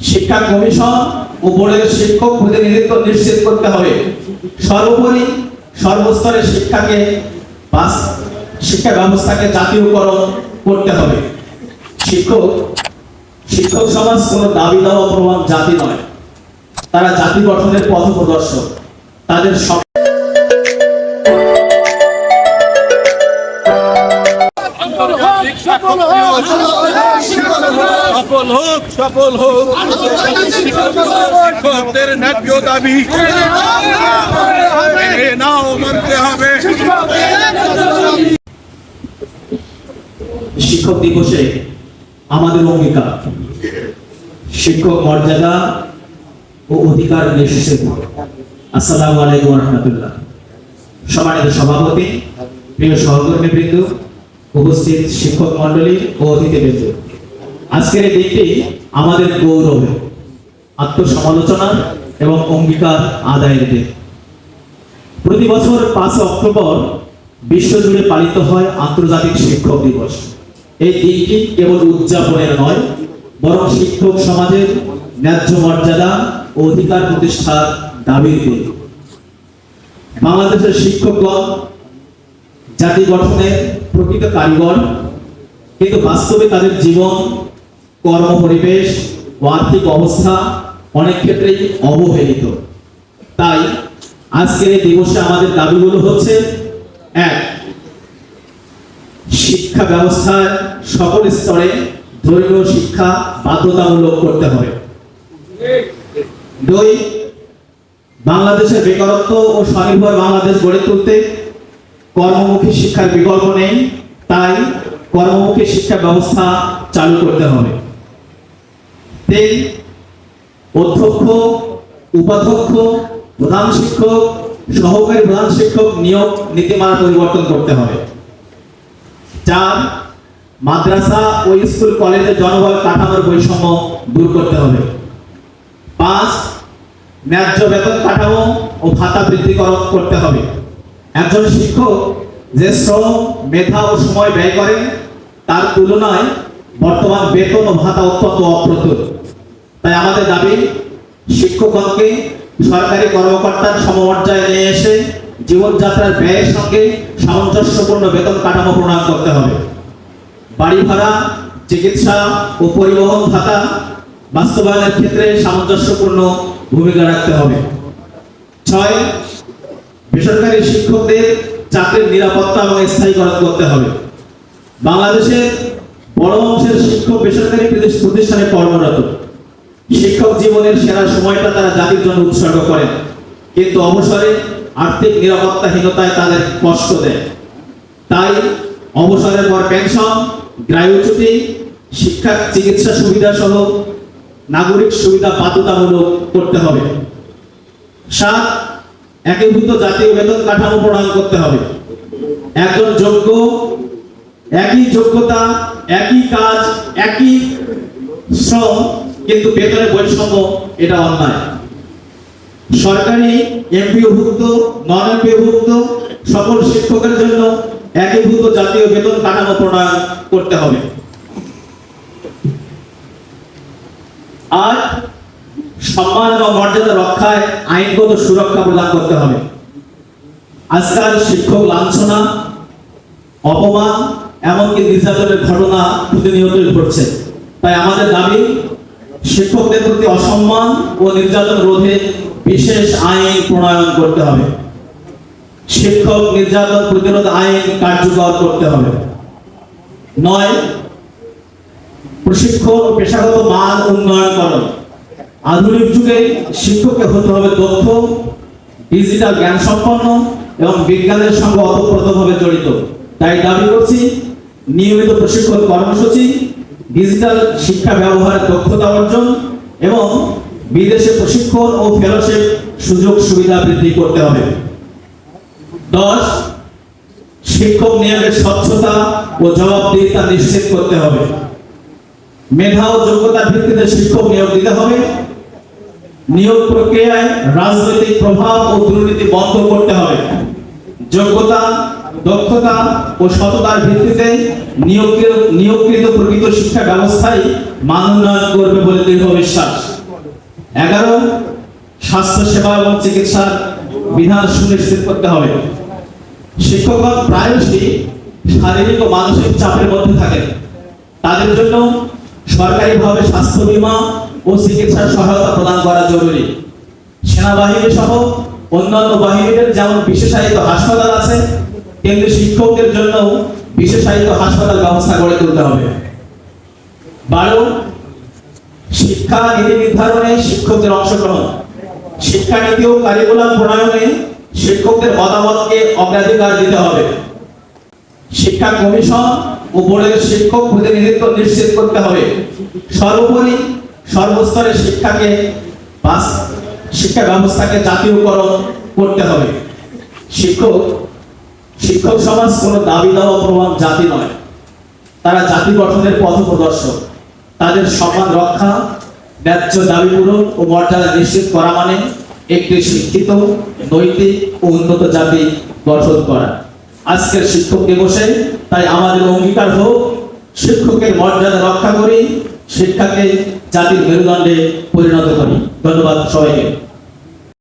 শিক্ষা কমিশন ও বোর্ডের শিক্ষক প্রতিনিধিত্ব নিশ্চিত করতে হবে। সর্বোপরি সর্বস্তরের শিক্ষা ব্যবস্থাকে জাতীয়করণ করতে হবে। শিক্ষক সমাজ কোনো দাবি দেওয়া প্রমাণ জাতি নয়, তারা জাতি গঠনের পথপ্রদর্শক। তাদের সফল হোক শিক্ষকদের ন্যায্য দাবি নাও মানতে হবে। শিক্ষক দিবসে আমাদের অঙ্গীকার শিক্ষক মর্যাদা ও অধিকার নিশ্চিত। আসসালামু আলাইকুম ওয়া রাহমাতুল্লাহ। সম্মানিত সভাপতি, প্রিয় সহকর্মীবৃন্দ, উপস্থিত শিক্ষক মণ্ডলী ও অতিথিবৃন্দ, আজকের এই দিনটি আমাদের গৌরবে আত্মসমালোচনা এবং অঙ্গীকার আদায়ের দিন। প্রতি বছর 5 অক্টোবর বিশ্বজুড়ে পালিত হয় আন্তর্জাতিক শিক্ষক দিবস। এই দিনটি কেবল উদযাপনের নয়, বরং শিক্ষক সমাজের ন্যায্য মর্যাদা ও অধিকার প্রতিষ্ঠার দাবির দিন। বাংলাদেশের শিক্ষকগণ জাতি গঠনের প্রকৃত কারিগর, কিন্তু বাস্তবে তাদের জীবন, কর্মপরিবেশ ও আর্থিক অবস্থা অনেক ক্ষেত্রেই অবহেলিত। তাই আজকের এই দিবসে আমাদের দাবিগুলো হচ্ছে: 1. শিক্ষা ব্যবস্থার সকল স্তরে ধর্মীয় শিক্ষা বাধ্যতামূলক করতে হবে। 2. বাংলাদেশের বেকারত্ব ও স্বনির্ভর বাংলাদেশ গড়ে তুলতে কর্মমুখী শিক্ষার বিকল্প নেই, তাই কর্মমুখী শিক্ষা ব্যবস্থা চালু করতে হবে। 3. অধ্যক্ষ, উপাধ্যক্ষ, প্রধান শিক্ষক, সহকারী প্রধান শিক্ষক নিয়োগ নীতিমালা পরিবর্তন করতে হবে। 4. মাদ্রাসা ও স্কুল কলেজে জনবল কাঠামোর বৈষম্য দূর করতে হবে। 5. ন্যায্য বেতন কাঠামো ও ভাতা বৃদ্ধি করতে হবে। একজন শিক্ষক যে শ্রম, মেধা ও সময় ব্যয় করেন, তার তুলনায় বর্তমান বেতন ও ভাতা অত্যন্ত অপ্রতুল। তাই আমাদের দাবি, শিক্ষকগণকে সরকারি কর্মকর্তার সমমর্যাদায় নিয়ে এসে জীবনযাত্রার ব্যয়ের সঙ্গে সামঞ্জস্যপূর্ণ বেতন কাঠামো প্রণয়ন করতে হবে। বাড়ি ভাড়া, চিকিৎসা ও পরিবহন ভাতা বাস্তবায়নের ক্ষেত্রে সামঞ্জস্যপূর্ণ ভূমিকা রাখতে হবে। 6. বেসরকারি শিক্ষকদের চাকরির নিরাপত্তা এবং স্থায়ীকরণ করতে হবে। বাংলাদেশের বড় অংশের শিক্ষক বেসরকারি প্রতিষ্ঠানে কর্মরত। শিক্ষক জীবনের সেরা সময়টা তারা জাতির জন্য উৎসর্গ করেন, কিন্তু অবসরে আর্থিক নিরাপত্তাহীনতায় তাদের কষ্ট দেয়। তাই অবসরের পর পেনশন, গ্রাহ্যচ্যুতি, শিক্ষা, চিকিৎসা সুবিধা সহ নাগরিক সুবিধা বাধ্যতামূলক করতে হবে। 7. একীভূত জাতীয় বেতন কাঠামো প্রণয়ন করতে হবে। একজন যোগ্য, একই যোগ্যতা, একই কাজ, একই শ্রম, কিন্তু বেতনের বৈষম্য, এটা অন্যায়। সরকারি, এমপিওভুক্ত, নন এমপিওভুক্ত সকল শিক্ষকের জন্য একীভূত জাতীয় বেতন কাঠামো প্রণয়ন করতে হবে। আর সম্মান এবং মর্যাদা রক্ষায় আইনগত সুরক্ষা প্রদান করতে হবে। আজকাল শিক্ষক লাঞ্ছনা, অপমান, এমনকি নির্যাতনের ঘটনা প্রতিনিয়তই ঘটছে। তাই আমাদের দাবি, শিক্ষকদের প্রতি অসম্মান ও নির্যাতন রোধে বিশেষ আইন প্রণয়ন করতে হবে। শিক্ষক নির্যাতন প্রতিরোধ আইন কার্যকর করতে হবে। 9. প্রশিক্ষণ ও পেশাগত মান উন্নয়নকরণ। আধুনিক যুগে শিক্ষককে হতে হবে দক্ষ, ডিজিটাল জ্ঞান সম্পন্ন এবং বিজ্ঞানের সঙ্গে ওতপ্রোতভাবে জড়িত। তাই দাবি করছি, নিয়মিত প্রশিক্ষণ কর্মসূচি, ডিজিটাল শিক্ষা ব্যবহারের দক্ষতা অর্জন এবং বিদেশে প্রশিক্ষণ ও ফেলোশিপ সুযোগ সুবিধা বৃদ্ধি করতে হবে। 10. শিক্ষক নিয়োগের স্বচ্ছতা ও জবাবদিহিতা নিশ্চিত করতে হবে। মেধা ও যোগ্যতার ভিত্তিতে শিক্ষক নিয়োগ দিতে হবে। নিয়োগ প্রক্রিয়ায় রাজনৈতিক প্রভাব ও দুর্নীতি বন্ধ করতে হবে। যোগ্যতা, দক্ষতা ও সততার ভিত্তিতে নিয়োগকৃত প্রকৃত শিক্ষা ব্যবস্থায় মান উন্নয়ন করবে বলে দৃঢ় বিশ্বাস। 11 স্বাস্থ্য সেবা এবং চিকিৎসার বিধান সুনিশ্চিত করতে হবে। শিক্ষকগণ প্রায়শই শারীরিক ও মানসিক চাপের মধ্যে থাকেন, তাদের জন্য সরকারিভাবে স্বাস্থ্য বীমা ও চিকিৎসার সহায়তা প্রদান করা জরুরি। সেনাবাহিনী সহ অন্যান্য বাহিনীদের যেমন বিশেষায়িত হাসপাতাল আছে, তেমনি শিক্ষকদের জন্য বিশেষায়িত হাসপাতাল ব্যবস্থা গড়ে তুলতে হবে। 12 শিক্ষা নীতি নির্ধারণে শিক্ষকদের অংশগ্রহণ। শিক্ষানীতি ও কারিকুলাম প্রণয়নে শিক্ষকদের মতামতকে অগ্রাধিকার দিতে হবে। শিক্ষা কমিশন ও বোর্ডের শিক্ষক প্রতিনিধিত্ব নিশ্চিত করতে হবে। সর্বোপরি সর্বস্তরের শিক্ষা ব্যবস্থাকে জাতীয়করণ করতে হবে। শিক্ষক সমাজ কোনো দাবি দেওয়া প্রমাণ জাতি নয়, তারা জাতি গঠনের পথপ্রদর্শক। তাদের সম্মান রক্ষা, ন্যায্য দাবি পূরণ ও মর্যাদা নিশ্চিত করা মানে একটি শিক্ষিত, নৈতিক ও উন্নত জাতি গঠন করা। আজকের শিক্ষক দিবসে তাই আমাদের অঙ্গীকার হোক, শিক্ষকের মর্যাদা রক্ষা করি, শিক্ষাকে জাতির মেরুদণ্ডে পরিণত করি। ধন্যবাদ সবাইকে।